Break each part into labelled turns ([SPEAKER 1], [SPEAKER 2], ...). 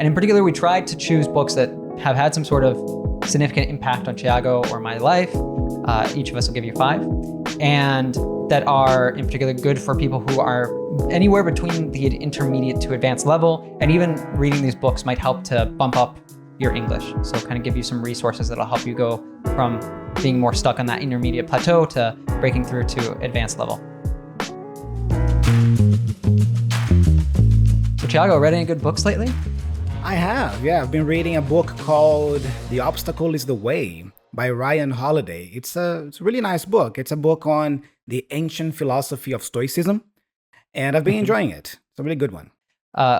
[SPEAKER 1] And in particular, we tried to choose books that have had some sort of significant impact on Thiago or my life. Each of us will give you 5. And that are in particular good for people who are anywhere between the intermediate to advanced level. And even reading these books might help to bump up your English. So kind of give you some resources that'll help you go from being more stuck on that intermediate plateau to breaking through to advanced level. So Thiago, read any good books lately?
[SPEAKER 2] I have, yeah. I've been reading a book called The Obstacle is the Way by Ryan Holiday. It's a really nice book. It's a book on the ancient philosophy of Stoicism, and I've been enjoying it. It's a really good one.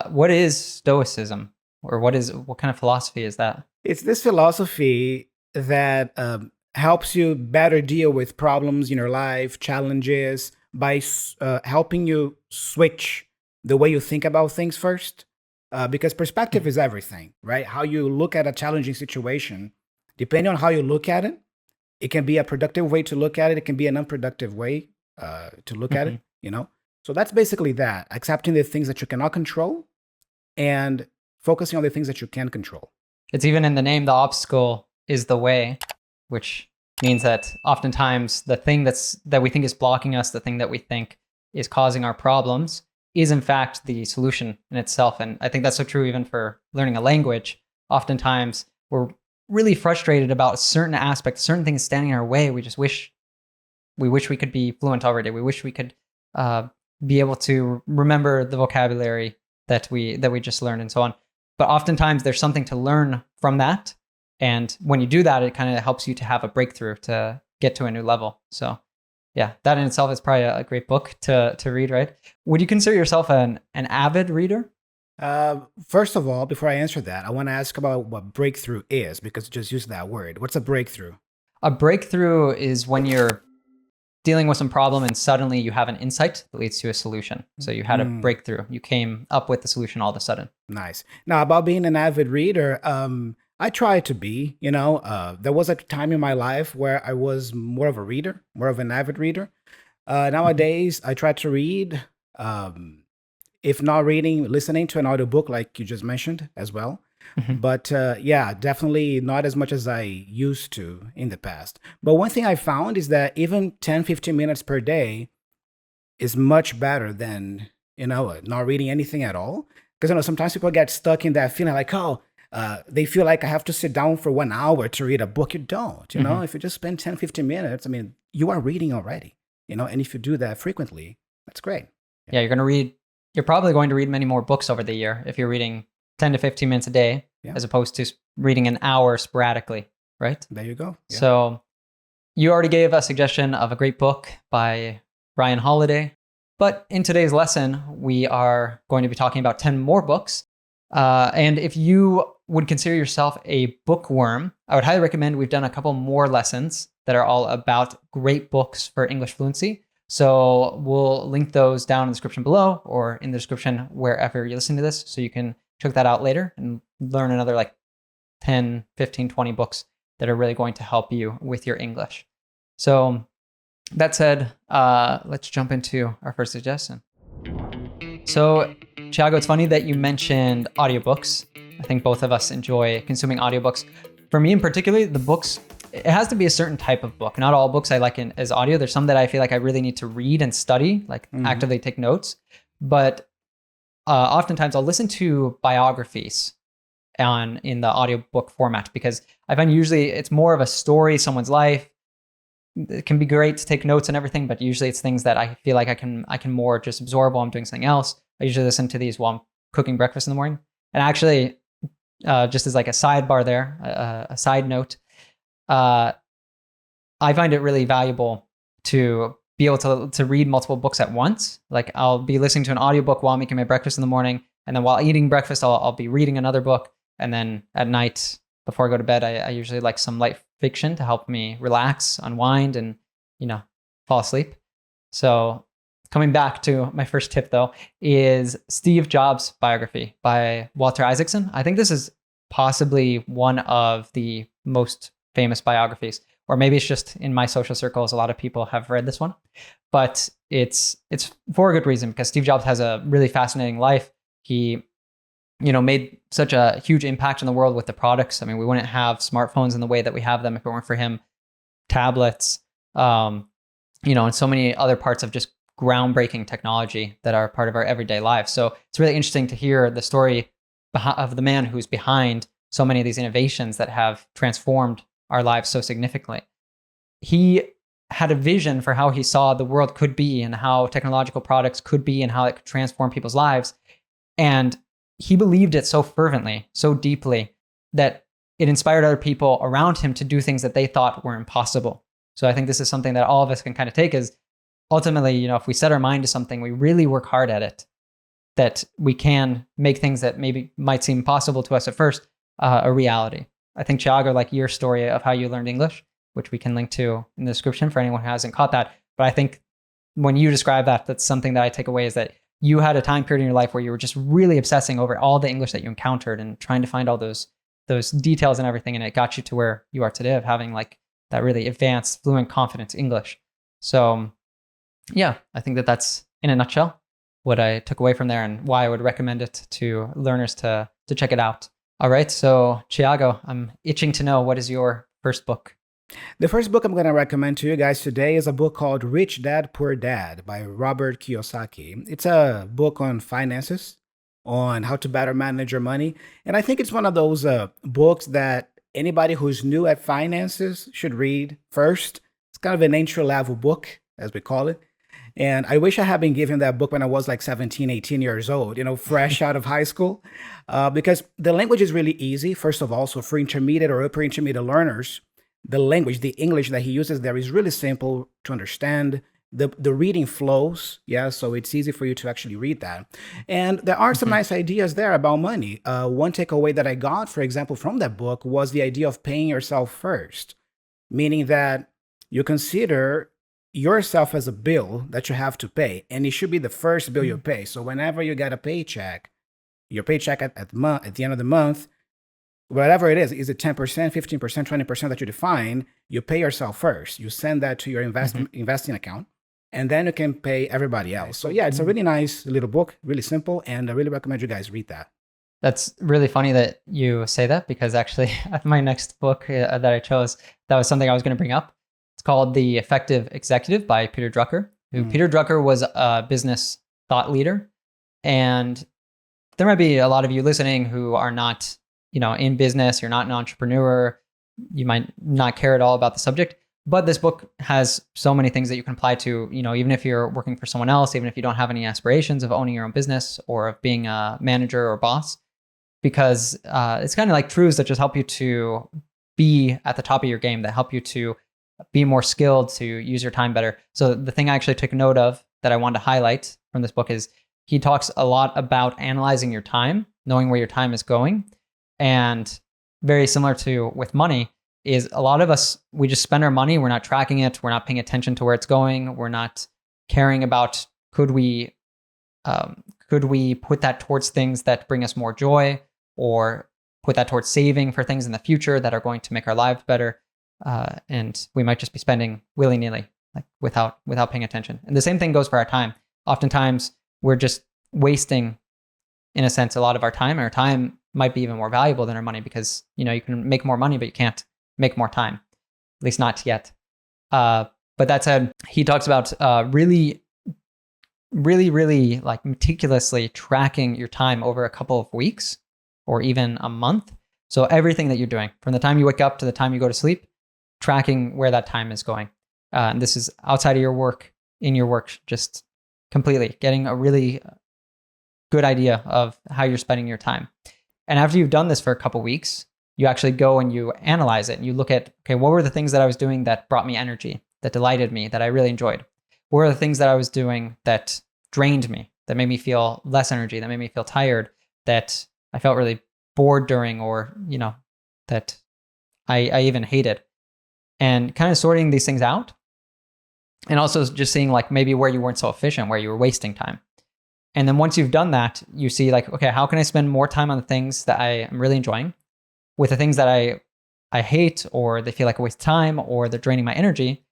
[SPEAKER 1] What is Stoicism, or what kind of philosophy is that?
[SPEAKER 2] It's this philosophy that helps you better deal with problems in your life, challenges, by helping you switch the way you think about things first. Because perspective is everything, right? How you look at a challenging situation, depending on how you look at it, it can be a productive way to look at it. It can be an unproductive way to look at it, you know? So that's basically that, accepting the things that you cannot control and focusing on the things that you can control.
[SPEAKER 1] It's even in the name, the obstacle is the way, which means that oftentimes the thing that we think is blocking us, the thing that we think is causing our problems, is in fact the solution in itself. And I think that's so true even for learning a language. Oftentimes we're really frustrated about certain aspects, certain things standing in our way. We just wish we could be fluent already. We wish we could be able to remember the vocabulary that we just learned and so on. But oftentimes there's something to learn from that. And when you do that, it kind of helps you to have a breakthrough, to get to a new level. So yeah, that in itself is probably a great book to read, right? Would you consider yourself an avid reader?
[SPEAKER 2] First of all, before I answer that, I want to ask about what breakthrough is, because you just used that word. What's a breakthrough?
[SPEAKER 1] A breakthrough is when you're dealing with some problem and suddenly you have an insight that leads to a solution. So you had a breakthrough. You came up with the solution all of a sudden.
[SPEAKER 2] Nice. Now, about being an avid reader, I try to be, there was a time in my life where I was more of a reader, more of an avid reader. Nowadays, I try to read, if not reading, listening to an audiobook like you just mentioned as well. But yeah, definitely not as much as I used to in the past. But one thing I found is that even 10, 15 minutes per day is much better than, not reading anything at all. Because, sometimes people get stuck in that feeling like, they feel like I have to sit down for 1 hour to read a book. You don't, if you just spend 10, 15 minutes, you are reading already, and if you do that frequently, that's great.
[SPEAKER 1] Yeah, you're probably going to read many more books over the year if you're reading 10 to 15 minutes a day, as opposed to reading an hour sporadically, right?
[SPEAKER 2] There you go. Yeah.
[SPEAKER 1] So you already gave a suggestion of a great book by Ryan Holiday, but in today's lesson, we are going to be talking about 10 more books. And if you would consider yourself a bookworm, I would highly recommend, we've done a couple more lessons that are all about great books for English fluency. So we'll link those down in the description below or in the description wherever you're listening to this. So you can check that out later and learn another like 10, 15, 20 books that are really going to help you with your English. So that said, let's jump into our first suggestion. So Thiago, it's funny that you mentioned audiobooks. I think both of us enjoy consuming audiobooks. For me in particular, the books, it has to be a certain type of book. Not all books I like as audio. There's some that I feel like I really need to read and study, like actively take notes. But oftentimes I'll listen to biographies in the audiobook format, because I find usually it's more of a story, someone's life. It can be great to take notes and everything, but usually it's things that I feel like I can more just absorb while I'm doing something else. I usually listen to these while I'm cooking breakfast in the morning. And actually, just as like a sidebar there, a side note, I find it really valuable to be able to read multiple books at once. Like I'll be listening to an audiobook while making my breakfast in the morning, and then while eating breakfast, I'll be reading another book. And then at night, before I go to bed, I usually like some light fiction to help me relax, unwind, and, fall asleep. So coming back to my first tip, though, is Steve Jobs' biography by Walter Isaacson. I think this is possibly one of the most famous biographies, or maybe it's just in my social circles, a lot of people have read this one, but it's for a good reason, because Steve Jobs has a really fascinating life. He made such a huge impact in the world with the products. I mean, we wouldn't have smartphones in the way that we have them if it weren't for him. Tablets, and so many other parts of just groundbreaking technology that are part of our everyday lives. So it's really interesting to hear the story of the man who's behind so many of these innovations that have transformed our lives so significantly. He had a vision for how he saw the world could be and how technological products could be and how it could transform people's lives. And he believed it so fervently, so deeply, that it inspired other people around him to do things that they thought were impossible. So I think this is something that all of us can kind of take is ultimately, if we set our mind to something, we really work hard at it, that we can make things that maybe might seem impossible to us at first, a reality. I think, Thiago, like your story of how you learned English, which we can link to in the description for anyone who hasn't caught that. But I think when you describe that, that's something that I take away is that you had a time period in your life where you were just really obsessing over all the English that you encountered and trying to find all those details and everything. And it got you to where you are today of having like that really advanced, fluent, confident English. So yeah, I think that that's in a nutshell what I took away from there and why I would recommend it to learners to check it out. All right. So Thiago, I'm itching to know, what is your first book?
[SPEAKER 2] The first book I'm going to recommend to you guys today is a book called Rich Dad, Poor Dad by Robert Kiyosaki. It's a book on finances, on how to better manage your money. And I think it's one of those books that anybody who's new at finances should read first. It's kind of an entry level book, as we call it. And I wish I had been given that book when I was like 17, 18 years old, fresh out of high school, because the language is really easy, first of all. So for intermediate or upper intermediate learners, the language, the English that he uses there is really simple to understand. The reading flows, so it's easy for you to actually read that. And there are some nice ideas there about money. One takeaway that I got, for example, from that book was the idea of paying yourself first, meaning that you consider yourself as a bill that you have to pay, and it should be the first bill you pay. So whenever you get a paycheck, your paycheck at the end of the month, whatever it is it 10%, 15%, 20% that you define, you pay yourself first. You send that to your investing account, and then you can pay everybody else. So yeah, it's a really nice little book, really simple, and I really recommend you guys read that.
[SPEAKER 1] That's really funny that you say that, because actually my next book that I chose, that was something I was going to bring up. It's called The Effective Executive by Peter Drucker. Peter Drucker was a business thought leader. And there might be a lot of you listening who are not, in business, you're not an entrepreneur, you might not care at all about the subject. But this book has so many things that you can apply to, even if you're working for someone else, even if you don't have any aspirations of owning your own business or of being a manager or boss, because it's kind of like truths that just help you to be at the top of your game, that help you to be more skilled, to use your time better. So the thing I actually took note of that I wanted to highlight from this book is he talks a lot about analyzing your time, knowing where your time is going. And very similar to with money is a lot of us, we just spend our money. We're not tracking it. We're not paying attention to where it's going. We're not caring about, could we put that towards things that bring us more joy, or put that towards saving for things in the future that are going to make our lives better. And we might just be spending willy-nilly, like without paying attention. And the same thing goes for our time. Oftentimes we're just wasting, in a sense, a lot of our time. Our time might be even more valuable than our money, because you can make more money, but you can't make more time, at least not yet. But that said, he talks about really like meticulously tracking your time over a couple of weeks or even a month. So everything that you're doing from the time you wake up to the time you go to sleep, tracking where that time is going. And this is outside of your work, in your work, just completely getting a really good idea of how you're spending your time. And after you've done this for a couple weeks, you actually go and you analyze it and you look at, okay, what were the things that I was doing that brought me energy, that delighted me, that I really enjoyed? What were the things that I was doing that drained me, that made me feel less energy, that made me feel tired, that I felt really bored during, or, that I even hated? And kind of sorting these things out. And also just seeing like maybe where you weren't so efficient, where you were wasting time. And then once you've done that, you see like, okay, how can I spend more time on the things that I am really enjoying with the things that I hate, or they feel like a waste of time, or they're draining my energy?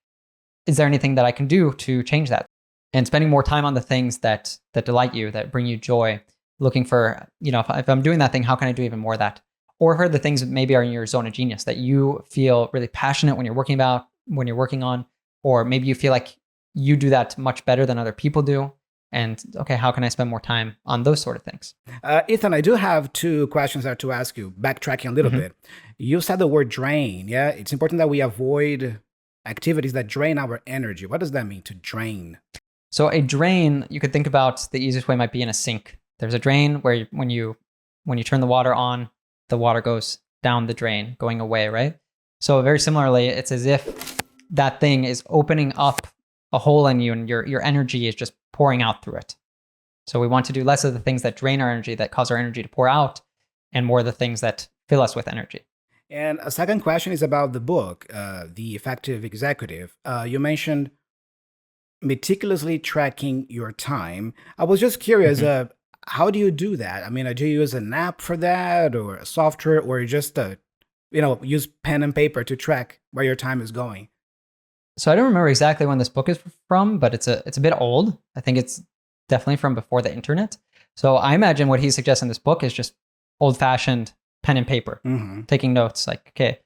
[SPEAKER 1] Is there anything that I can do to change that? And spending more time on the things that delight you, that bring you joy, looking for, if I'm doing that thing, how can I do even more of that? Or for the things that maybe are in your zone of genius that you feel really passionate when you're working on, or maybe you feel like you do that much better than other people do. And okay, how can I spend more time on those sort of things?
[SPEAKER 2] Ethan, I do have two questions there to ask you, backtracking a little bit. You said the word drain. Yeah, it's important that we avoid activities that drain our energy. What does that mean, to drain?
[SPEAKER 1] So a drain, you could think about the easiest way might be in a sink. There's a drain where when you turn the water on, the water goes down the drain, going away, right? So very similarly, it's as if that thing is opening up a hole in you and your energy is just pouring out through it. So we want to do less of the things that drain our energy, that cause our energy to pour out, and more of the things that fill us with energy.
[SPEAKER 2] And a second question is about the book, The Effective Executive. You mentioned meticulously tracking your time. I was just curious, how do you do that? I mean, do you use an app for that, or a software, or just use pen and paper to track where your time is going?
[SPEAKER 1] So I don't remember exactly when this book is from, but it's a bit old. I think it's definitely from before the internet. So I imagine what he suggests in this book is just old-fashioned pen and paper, taking notes. Like, okay,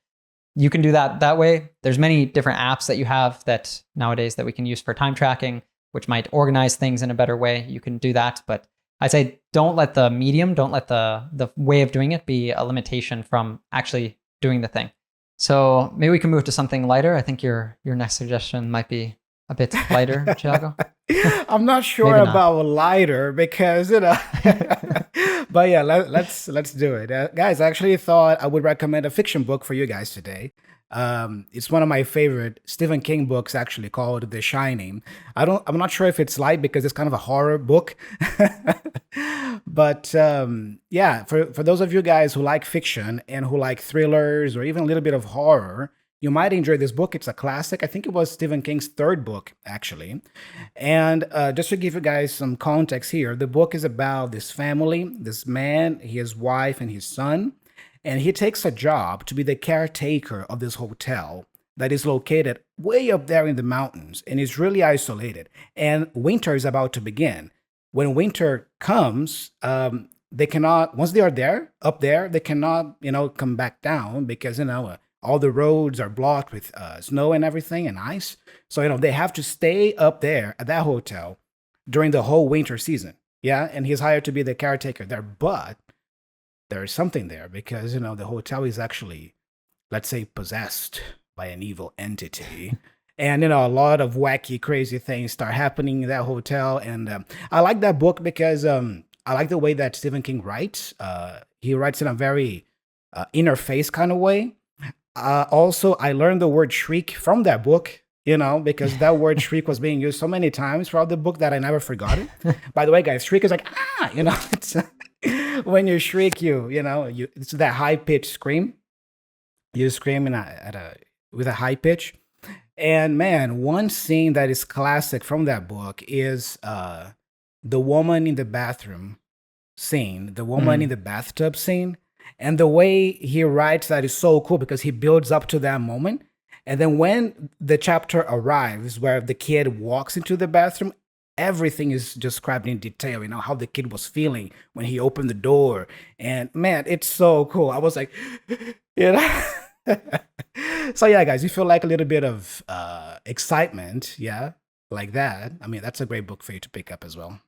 [SPEAKER 1] you can do that way. There's many different apps that you have that nowadays that we can use for time tracking, which might organize things in a better way. You can do that, but I say don't let the medium, don't let the way of doing it be a limitation from actually doing the thing. So maybe we can move to something lighter. I think your next suggestion might be a bit lighter, Thiago.
[SPEAKER 2] I'm not sure about lighter because, but yeah, let's do it. Guys, I actually thought I would recommend a fiction book for you guys today. It's one of my favorite Stephen King books, actually, called The Shining. I'm not sure if it's light because it's kind of a horror book. But yeah, for those of you guys who like fiction and who like thrillers or even a little bit of horror, you might enjoy this book. It's a classic. I think it was Stephen King's third book, actually. And just to give you guys some context here, the book is about this family, this man, his wife, and his son. And he takes a job to be the caretaker of this hotel that is located way up there in the mountains and is really isolated. And winter is about to begin. When winter comes, they cannot, once they are up there, they cannot, come back down because, all the roads are blocked with snow and everything and ice. So, they have to stay up there at that hotel during the whole winter season. Yeah. And he's hired to be the caretaker there. But there's something there because, the hotel is actually, let's say, possessed by an evil entity. And, a lot of wacky, crazy things start happening in that hotel. And I like that book because I like the way that Stephen King writes. He writes in a very interface kind of way. Also, I learned the word shriek from that book, because that word shriek was being used so many times throughout the book that I never forgot it. By the way, guys, shriek is like, it's, when you shriek, it's that high-pitched scream. You scream with a high pitch. And man, one scene that is classic from that book is the woman in the bathroom scene, the woman in the bathtub scene. And the way he writes that is so cool because he builds up to that moment. And then when the chapter arrives where the kid walks into the bathroom, everything is described in detail, how the kid was feeling when he opened the door. And man, it's so cool. I was like, So yeah, guys, you feel like a little bit of excitement, yeah, like that. I mean, that's a great book for you to pick up as well.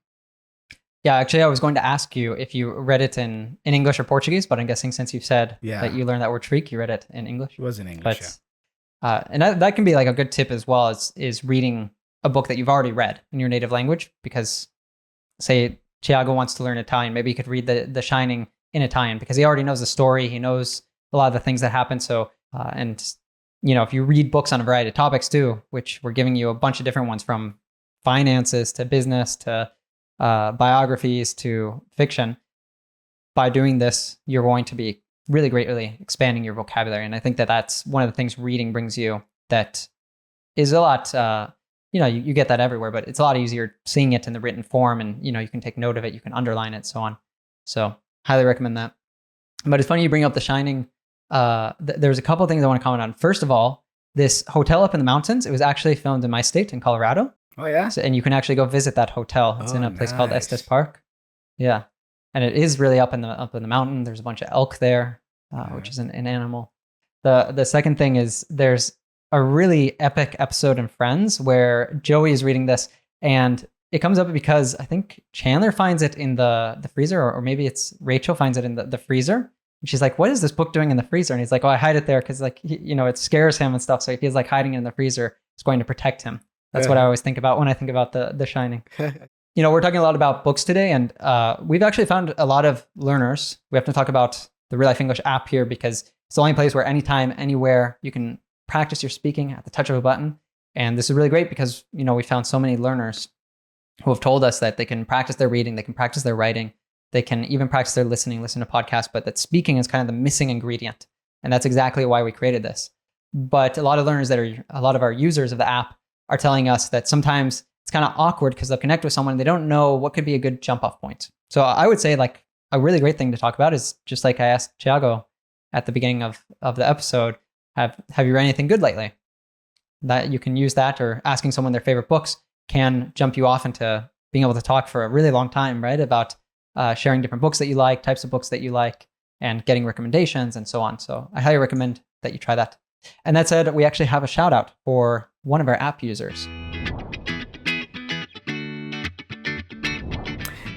[SPEAKER 1] Yeah, actually, I was going to ask you if you read it in English or Portuguese, but I'm guessing since you said that you learned that word shriek, you read it in English.
[SPEAKER 2] It was in English,
[SPEAKER 1] and that can be like a good tip as well, is reading a book that you've already read in your native language. Because, say, Thiago wants to learn Italian, maybe he could read The Shining in Italian because he already knows the story. He knows a lot of the things that happen. So, if you read books on a variety of topics too, which we're giving you a bunch of different ones from finances to business to biographies to fiction, by doing this, you're going to be really greatly expanding your vocabulary. And I think that that's one of the things reading brings you that is a lot, you get that everywhere, but it's a lot easier seeing it in the written form, and, you can take note of it, you can underline it, so on. So highly recommend that. But it's funny you bring up The Shining. There's a couple of things I want to comment on. First of all, this hotel up in the mountains, it was actually filmed in my state, in Colorado.
[SPEAKER 2] Oh, yeah?
[SPEAKER 1] And you can actually go visit that hotel. It's in a place called Estes Park. Yeah. and it is really up in the mountain. There's a bunch of elk there, which is an animal. The second thing is there's a really epic episode in Friends where Joey is reading this, and it comes up because I think Chandler finds it in the freezer, or maybe it's Rachel finds it in the freezer. And she's like, "What is this book doing in the freezer?" And he's like, "Oh, I hide it there because like it scares him and stuff. So he feels like hiding it in the freezer is going to protect him." That's what I always think about when I think about The Shining. We're talking a lot about books today, and we've actually found a lot of learners. We have to talk about the Real Life English app here because it's the only place where anytime, anywhere, you can practice your speaking at the touch of a button. And this is really great because, we found so many learners who have told us that they can practice their reading, they can practice their writing, they can even practice their listening, listen to podcasts, but that speaking is kind of the missing ingredient. And that's exactly why we created this. But a lot of learners a lot of our users of the app are telling us that sometimes it's kind of awkward because they'll connect with someone and they don't know what could be a good jump off point. So I would say like a really great thing to talk about is just like I asked Thiago at the beginning of the episode, have you read anything good lately? That you can use that, or asking someone their favorite books can jump you off into being able to talk for a really long time, right? About sharing different books that you like, types of books that you like, and getting recommendations and so on. So I highly recommend that you try that. And that said, we actually have a shout out for one of our app users.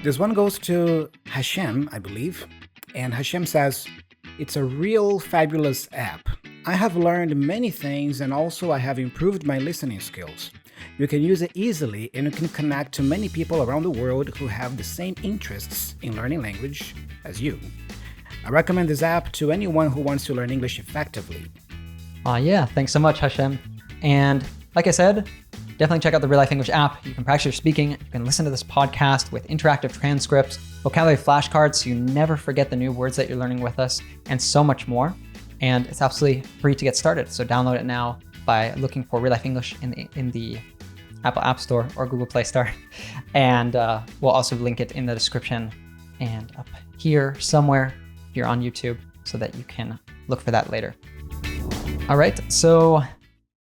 [SPEAKER 2] This one goes to Hashem, I believe. And Hashem says, "It's a real fabulous app. I have learned many things, and also I have improved my listening skills. You can use it easily, and you can connect to many people around the world who have the same interests in learning language as you. I recommend this app to anyone who wants to learn English effectively."
[SPEAKER 1] Yeah, thanks so much, Hashem. And like I said, definitely check out the Real Life English app. You can practice your speaking. You can listen to this podcast with interactive transcripts, vocabulary flashcards so you never forget the new words that you're learning with us, and so much more. And it's absolutely free to get started. So download it now by looking for Real Life English in the Apple App Store or Google Play Store. And we'll also link it in the description and up here somewhere if you're on YouTube so that you can look for that later. All right, so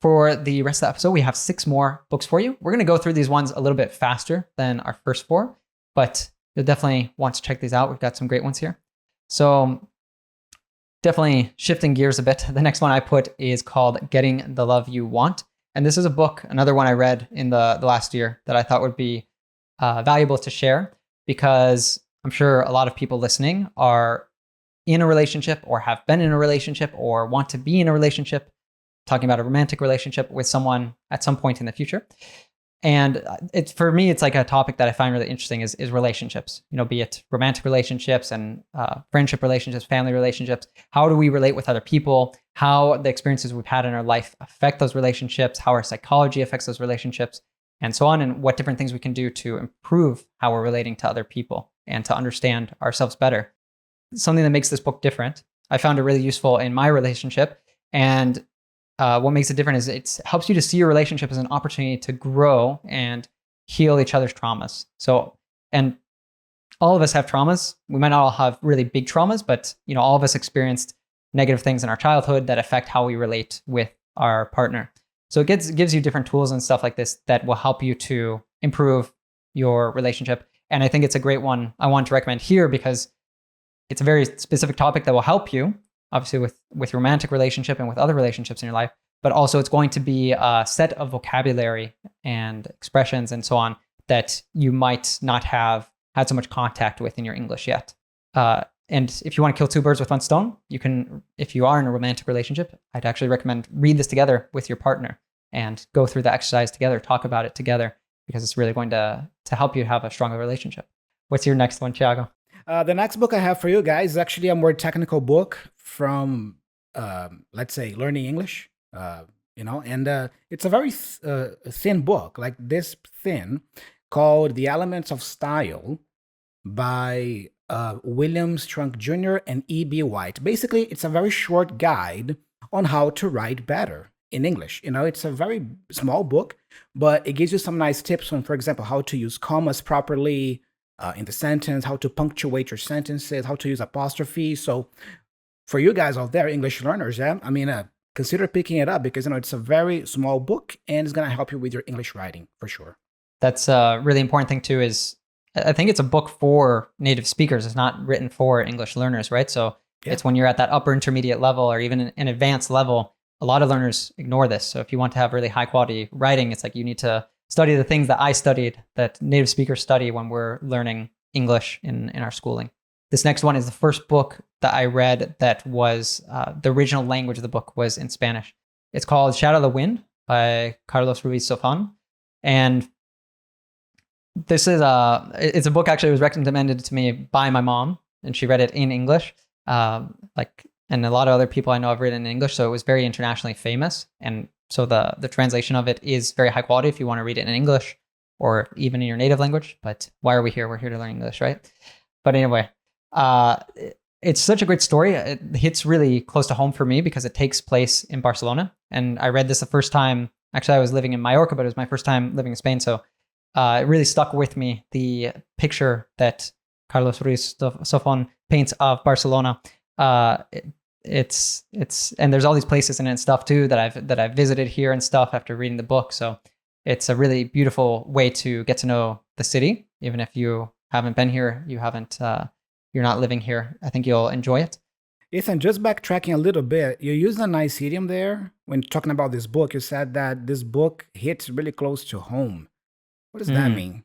[SPEAKER 1] for the rest of the episode, we have 6 more books for you. We're going to go through these ones a little bit faster than our first 4, but you'll definitely want to check these out. We've got some great ones here. So definitely shifting gears a bit. The next one I put is called Getting the Love You Want. And this is a book, another one I read in the last year that I thought would be valuable to share, because I'm sure a lot of people listening are in a relationship or have been in a relationship or want to be in a relationship, talking about a romantic relationship with someone at some point in the future. And for me, it's like a topic that I find really interesting is relationships, be it romantic relationships and friendship relationships, family relationships. How do we relate with other people? How the experiences we've had in our life affect those relationships, how our psychology affects those relationships, and so on, and what different things we can do to improve how we're relating to other people and to understand ourselves better. Something that makes this book different. I found it really useful in my relationship. And what makes it different is it helps you to see your relationship as an opportunity to grow and heal each other's traumas. So, and all of us have traumas. We might not all have really big traumas, but all of us experienced negative things in our childhood that affect how we relate with our partner. So it gives you different tools and stuff like this that will help you to improve your relationship. And I think it's a great one I want to recommend here because it's a very specific topic that will help you, obviously with romantic relationship and with other relationships in your life, but also it's going to be a set of vocabulary and expressions and so on that you might not have had so much contact with in your English yet. And if you want to kill 2 birds with one stone, you can, if you are in a romantic relationship, I'd actually recommend read this together with your partner and go through the exercise together, talk about it together, because it's really going to help you have a stronger relationship. What's your next one, Thiago?
[SPEAKER 2] The next book I have for you guys is actually a more technical book from, let's say, learning English, and it's a very thin book, like this thin, called The Elements of Style by William Strunk Jr. and E.B. White. Basically, it's a very short guide on how to write better in English. It's a very small book, but it gives you some nice tips on, for example, how to use commas properly, in the sentence, how to punctuate your sentences, how to use apostrophe. So for you guys out there, English learners, consider picking it up because it's a very small book and it's going to help you with your English writing for sure.
[SPEAKER 1] That's a really important thing too, is I think it's a book for native speakers. It's not written for English learners, right? So it's when you're at that upper intermediate level or even an advanced level, a lot of learners ignore this. So if you want to have really high quality writing, it's like you need to study the things that I studied, that native speakers study when we're learning English in our schooling. This next one is the first book that I read that was the original language of the book was in Spanish. It's called Shadow of the Wind by Carlos Ruiz Zafón. And this is it's a book actually was recommended to me by my mom, and she read it in English. And a lot of other people I know have written in English, so it was very internationally famous. And so the translation of it is very high quality if you want to read it in English or even in your native language. But why are we here? We're here to learn English, right? But anyway, it's such a great story. It hits really close to home for me because it takes place in Barcelona. And I read this the first time. Actually, I was living in Mallorca, but it was my first time living in Spain. So it really stuck with me, the picture that Carlos Ruiz Zafón paints of Barcelona. It's and there's all these places in it and stuff too that I've visited here and stuff after reading the book. So it's a really beautiful way to get to know the city, even if you haven't been here, you're not living here. I think you'll enjoy it.
[SPEAKER 2] Ethan, just backtracking a little bit, you used a nice idiom there when talking about this book. You said that this book hits really close to home. What does that mean?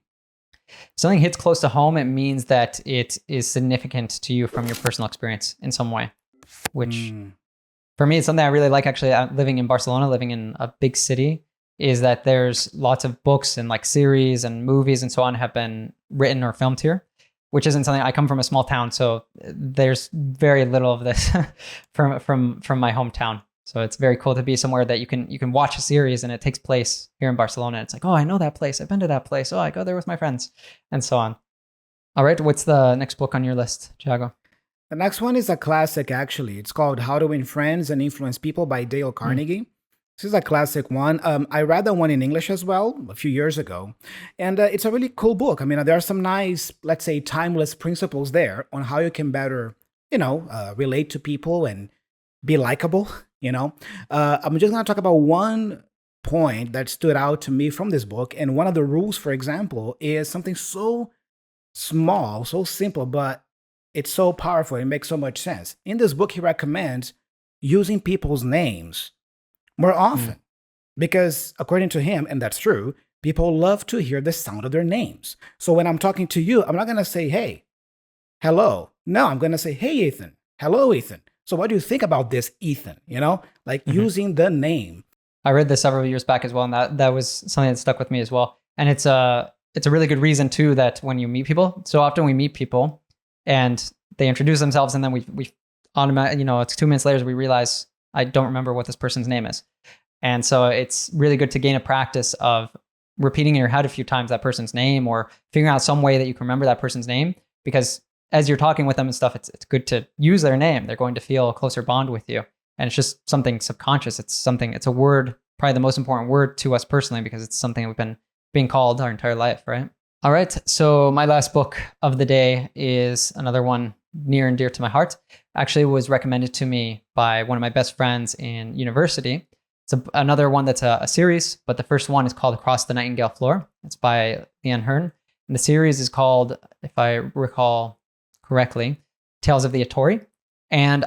[SPEAKER 1] Something hits close to home, it means that it is significant to you from your personal experience in some way, which for me, it's something I really like. Actually, living in Barcelona, living in a big city, is that there's lots of books and like series and movies and so on have been written or filmed here, which isn't something. I come from a small town, so there's very little of this from my hometown. So it's very cool to be somewhere that you can watch a series and it takes place here in Barcelona. It's like, oh, I know that place. I've been to that place. Oh, I go there with my friends, and so on. All right, what's the next book on your list, Thiago?
[SPEAKER 2] The next one is a classic, actually. It's called How to Win Friends and Influence People by Dale Carnegie. This is a classic one. I read that one in English as well a few years ago. And it's a really cool book. I mean, there are some nice, let's say, timeless principles there on how you can better, relate to people and be likable, I'm just going to talk about one point that stood out to me from this book. And one of the rules, for example, is something so small, so simple, but it's so powerful. It makes so much sense. In this book, he recommends using people's names more often because according to him, and that's true, people love to hear the sound of their names. So when I'm talking to you, I'm not going to say, hey, hello. No, I'm going to say, hey, Ethan. Hello, Ethan. So what do you think about this, Ethan? Using the name.
[SPEAKER 1] I read this several years back as well, and that was something that stuck with me as well. And it's a really good reason too that when you meet people, so often we meet people and they introduce themselves, and then we automatically, it's 2 minutes later we realize I don't remember what this person's name is. And so it's really good to gain a practice of repeating in your head a few times that person's name or figuring out some way that you can remember that person's name, because as you're talking with them and stuff, it's good to use their name. They're going to feel a closer bond with you. And it's just something subconscious. It's a word, probably the most important word to us personally, because it's something we've been being called our entire life, right? All right. So my last book of the day is another one near and dear to my heart. Actually, it was recommended to me by one of my best friends in university. It's another one that's a series, but the first one is called Across the Nightingale Floor. It's by Leanne Hearn. And the series is called, if I recall correctly, Tales of the Autobiography. And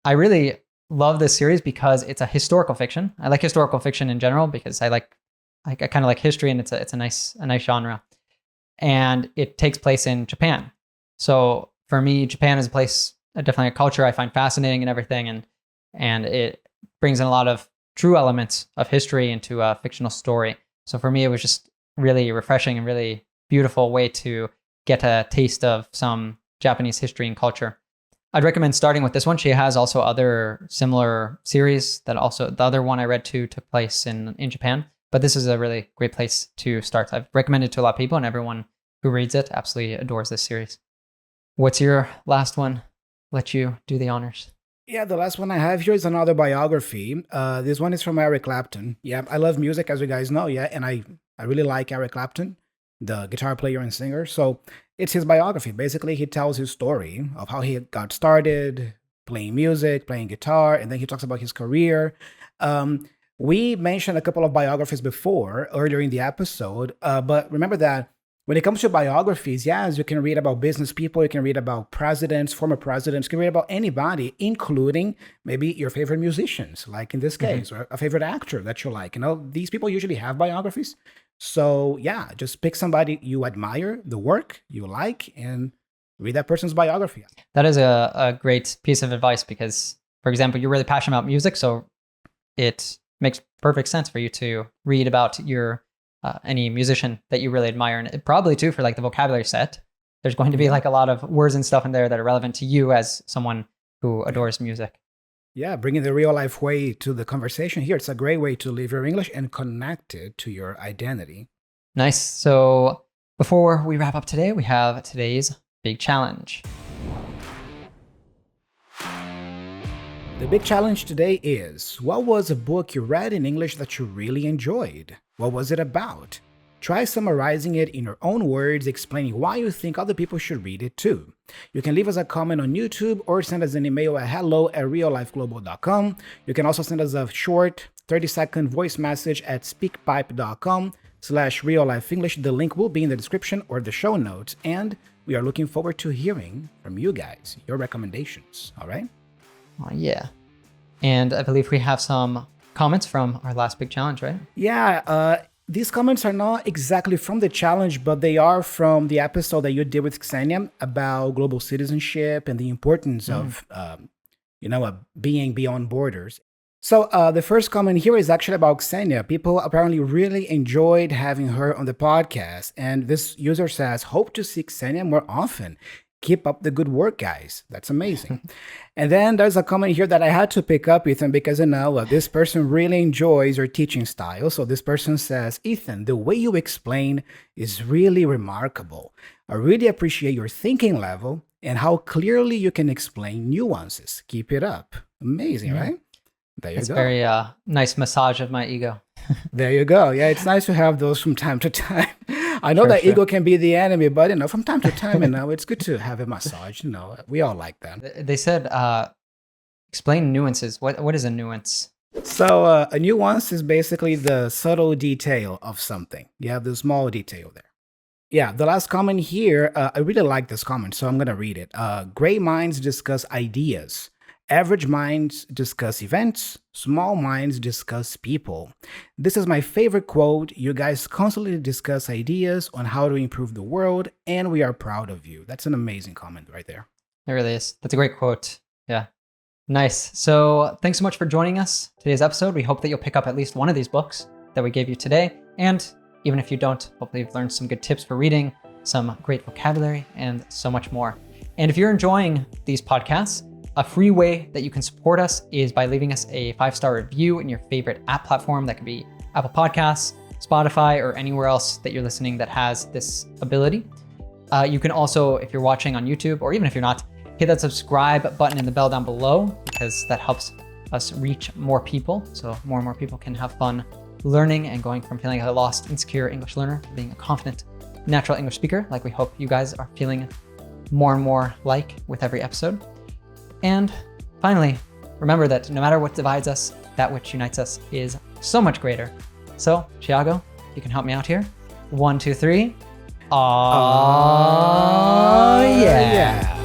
[SPEAKER 1] I really love this series because it's a historical fiction. I like historical fiction in general because I kind of like history, and it's a nice genre. And it takes place in Japan. So for me, Japan is a place, definitely a culture I find fascinating and everything, and it brings in a lot of true elements of history into a fictional story. So for me, it was just really refreshing and really beautiful way to get a taste of some Japanese history and culture. I'd recommend starting with this one. She has also other similar series that also, the other one I read too took place in Japan, but this is a really great place to start. I've recommended it to a lot of people, and everyone who reads it absolutely adores this series. What's your last one? Let you do the honors.
[SPEAKER 2] Yeah, the last one I have here is another biography. This one is from Eric Clapton. Yeah, I love music, as you guys know. Yeah, and I really like Eric Clapton, the guitar player and singer. So it's his biography. Basically, he tells his story of how he got started playing music, playing guitar, and then he talks about his career. We mentioned a couple of biographies before, earlier in the episode, but remember that When it comes to biographies, yes, you can read about business people, you can read about presidents, former presidents, you can read about anybody, including maybe your favorite musicians, like in this case, or a favorite actor that you like. These people usually have biographies. So yeah, just pick somebody you admire, the work you like, and read that person's biography.
[SPEAKER 1] That is a great piece of advice because, for example, you're really passionate about music, so it makes perfect sense for you to read about your any musician that you really admire. And probably too, for like the vocabulary set, there's going to be like a lot of words and stuff in there that are relevant to you as someone who adores music.
[SPEAKER 2] Yeah, bringing the real life way to the conversation here. It's a great way to live your English and connect it to your identity.
[SPEAKER 1] Nice. So before we wrap up today, we have today's big challenge.
[SPEAKER 2] The big challenge today is, what was a book you read in English that you really enjoyed? What was it about? Try summarizing it in your own words, explaining why you think other people should read it too. You can leave us a comment on YouTube or send us an email at hello@reallifeglobal.com. You can also send us a short 30-second voice message at speakpipe.com/reallifeenglish. The link will be in the description or the show notes, and we are looking forward to hearing from you guys, your recommendations, all right?
[SPEAKER 1] Oh, yeah. And I believe we have some comments from our last big challenge, right?
[SPEAKER 2] Yeah, these comments are not exactly from the challenge, but they are from the episode that you did with Ksenia about global citizenship and the importance of, being beyond borders. So the first comment here is actually about Ksenia. People apparently really enjoyed having her on the podcast. And this user says, hope to see Ksenia more often. Keep up the good work, guys. That's amazing. And then there's a comment here that I had to pick up, Ethan, because this person really enjoys your teaching style. So this person says, Ethan, the way you explain is really remarkable. I really appreciate your thinking level and how clearly you can explain nuances. Keep it up. Amazing, right? There you go.
[SPEAKER 1] It's very nice massage of my ego.
[SPEAKER 2] There you go. Yeah, it's nice to have those from time to time. I know that ego can be the enemy, but from time to time, it's good to have a massage. We all like that.
[SPEAKER 1] They said, explain nuances. What is a nuance?
[SPEAKER 2] So a nuance is basically the subtle detail of something. You have the small detail there. Yeah, the last comment here, I really like this comment, so I'm going to read it. Great minds discuss ideas. Average minds discuss events, small minds discuss people. This is my favorite quote. You guys constantly discuss ideas on how to improve the world, and we are proud of you. That's an amazing comment right there.
[SPEAKER 1] It really is. That's a great quote. Yeah. Nice. So thanks so much for joining us today's episode. We hope that you'll pick up at least one of these books that we gave you today. And even if you don't, hopefully you've learned some good tips for reading, some great vocabulary, and so much more. And if you're enjoying these podcasts, a free way that you can support us is by leaving us a 5-star review in your favorite app platform. That could be Apple Podcasts, Spotify, or anywhere else that you're listening that has this ability. You can also, if you're watching on YouTube, or even if you're not, hit that subscribe button and the bell down below, because that helps us reach more people. So more and more people can have fun learning and going from feeling like a lost, insecure English learner to being a confident, natural English speaker, like we hope you guys are feeling more and more like with every episode. And finally, remember that no matter what divides us, that which unites us is so much greater. So, Thiago, you can help me out here. 1, 2, 3. Yeah.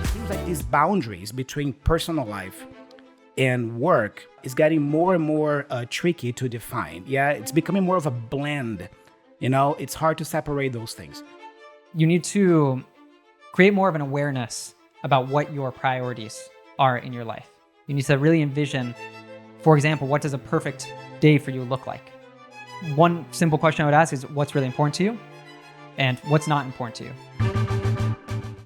[SPEAKER 2] Seems like these boundaries between personal life and work is getting more and more tricky to define. Yeah, it's becoming more of a blend. It's hard to separate those things.
[SPEAKER 1] You need to create more of an awareness about what your priorities are in your life. You need to really envision, for example, what does a perfect day for you look like? One simple question I would ask is, what's really important to you? And what's not important to you?